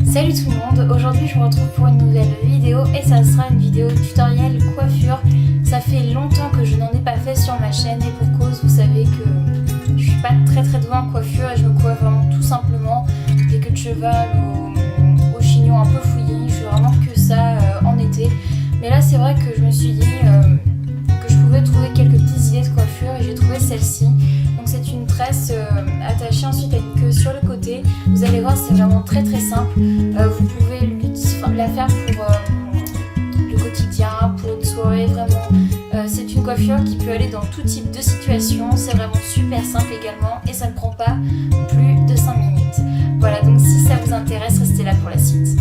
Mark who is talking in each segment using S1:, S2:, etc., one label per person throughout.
S1: Salut tout le monde, aujourd'hui je vous retrouve pour une nouvelle vidéo et ça sera une vidéo tutoriel coiffure. Ça fait longtemps que je n'en ai pas fait sur ma chaîne et pour cause, vous savez que je suis pas très douée en coiffure et je me coiffe vraiment tout simplement des queues de cheval au chignon un peu fouillis. Je fais vraiment que ça en été. Mais là c'est vrai que je me suis dit que je pouvais trouver quelques petites idées de coiffure et j'ai trouvé celle-ci. Donc c'est une tresse attachée ensuite à une queue sur le côté. Vous allez voir, c'est vraiment très simple. Vous pouvez la faire pour le quotidien, pour une soirée, vraiment. C'est une coiffure qui peut aller dans tout type de situation. C'est vraiment super simple également et ça ne prend pas plus de 5 minutes. Voilà, donc si ça vous intéresse, restez là pour la suite.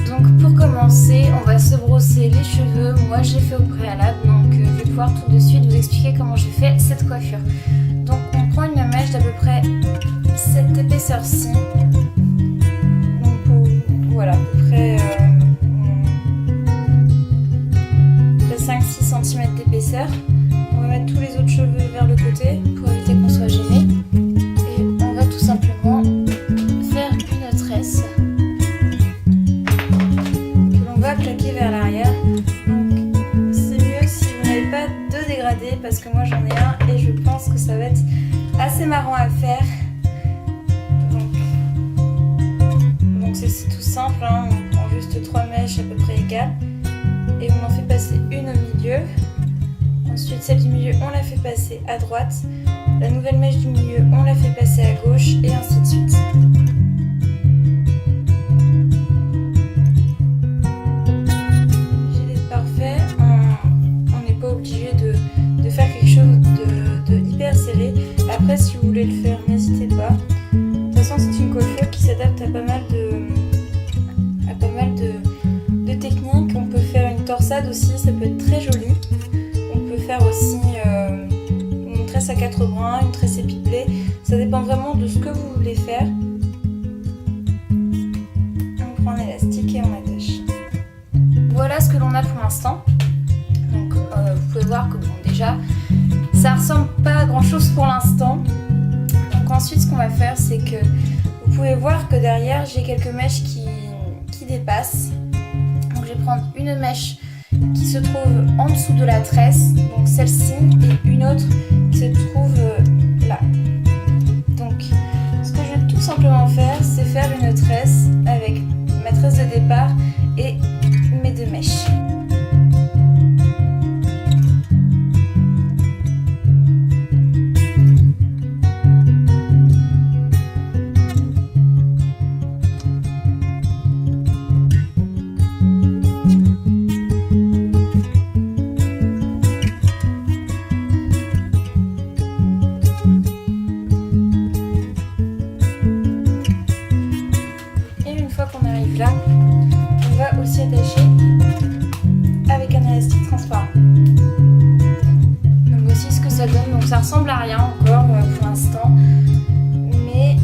S1: Donc pour commencer, on va se brosser les cheveux. Moi j'ai fait au préalable, donc je vais pouvoir tout de suite vous expliquer comment j'ai fait cette coiffure. Donc on prend une mèche d'à peu près cette épaisseur-ci. Donc voilà, à peu près 5-6 cm d'épaisseur. On va mettre tous les autres cheveux vers le côté pour éviter qu'on soit gêné. Et on va tout simplement faire une tresse que l'on va plaquer vers l'arrière. Donc c'est mieux si vous n'avez pas de dégradé parce que moi j'en ai un et je pense que ça va être assez marrant à faire. Donc c'est tout simple, hein. On prend juste 3 mèches à peu près égales et on en fait passer une au milieu. Ensuite celle du milieu on la fait passer à droite, la nouvelle mèche du milieu on la fait passer à gauche et ainsi de suite. J'ai d'être parfait, on n'est pas obligé de faire quelque chose de hyper serré. Après si vous voulez le faire n'hésitez pas. De toute façon c'est une coiffure qui s'adapte à pas mal de techniques. On peut faire une torsade aussi, ça peut être très joli. On peut faire aussi une tresse à 4 brins, une tresse épiplée. Ça dépend vraiment de ce que vous voulez faire. On prend un élastique et on attache. Voilà ce que l'on a pour l'instant. Donc vous pouvez voir que bon, déjà ça ressemble pas à grand chose pour l'instant. Donc ensuite ce qu'on va faire c'est que vous pouvez voir que derrière j'ai quelques mèches qui dépassent. Donc je vais prendre une mèche qui se trouve en dessous de la tresse, donc celle-ci, et une autre qui se trouve là. Donc ce que je vais tout simplement faire c'est faire une tresse avec ma tresse de départ et mes 2 mèches. Là, on va aussi attacher avec un élastique transparent. Donc voici ce que ça donne. Donc ça ressemble à rien encore pour l'instant, mais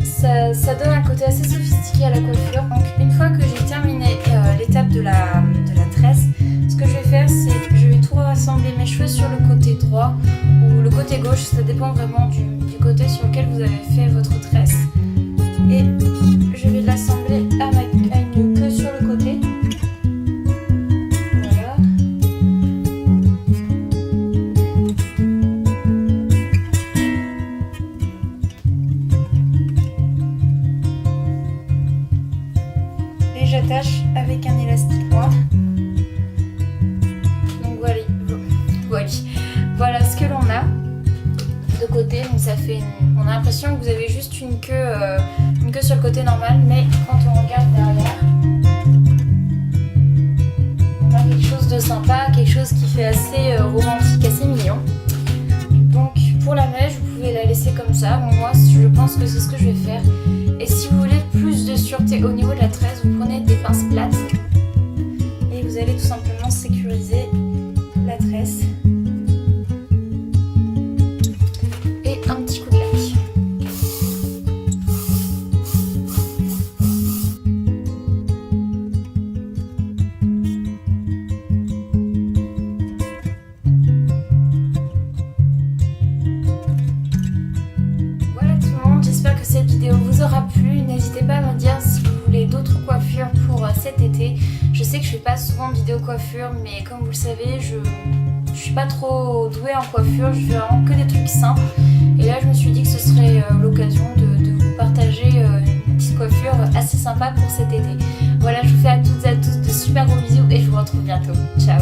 S1: ça donne un côté assez sophistiqué à la coiffure. Donc une fois que j'ai terminé l'étape de la tresse, ce que je vais faire c'est que je vais tout rassembler mes cheveux sur le côté droit ou le côté gauche, ça dépend vraiment du côté sur lequel vous avez fait votre tresse. Et je vais l'assembler à une queue sur le côté. Voilà. Et j'attache avec un élastique noir. Donc voilà ce que l'on a de côté. Donc ça fait on a l'impression que vous avez juste une queue sur le côté normal, mais quand on regarde derrière, on a quelque chose de sympa, quelque chose qui fait assez romantique, assez mignon. Donc pour la mèche, vous pouvez la laisser comme ça. Bon, moi je pense que c'est ce que je vais faire. Et si vous voulez plus de sûreté au niveau de la tresse, vous prenez des pinces plates et vous allez tout simplement sécuriser la tresse. Et un petit coup de lac. J'espère que cette vidéo vous aura plu. N'hésitez pas à me dire si vous voulez d'autres sais que je fais pas souvent de vidéos coiffure, mais comme vous le savez, je suis pas trop douée en coiffure, je fais vraiment que des trucs simples. Et là je me suis dit que ce serait l'occasion de vous partager une petite coiffure assez sympa pour cet été. Voilà, je vous fais à toutes et à tous de super gros bisous et je vous retrouve bientôt. Ciao!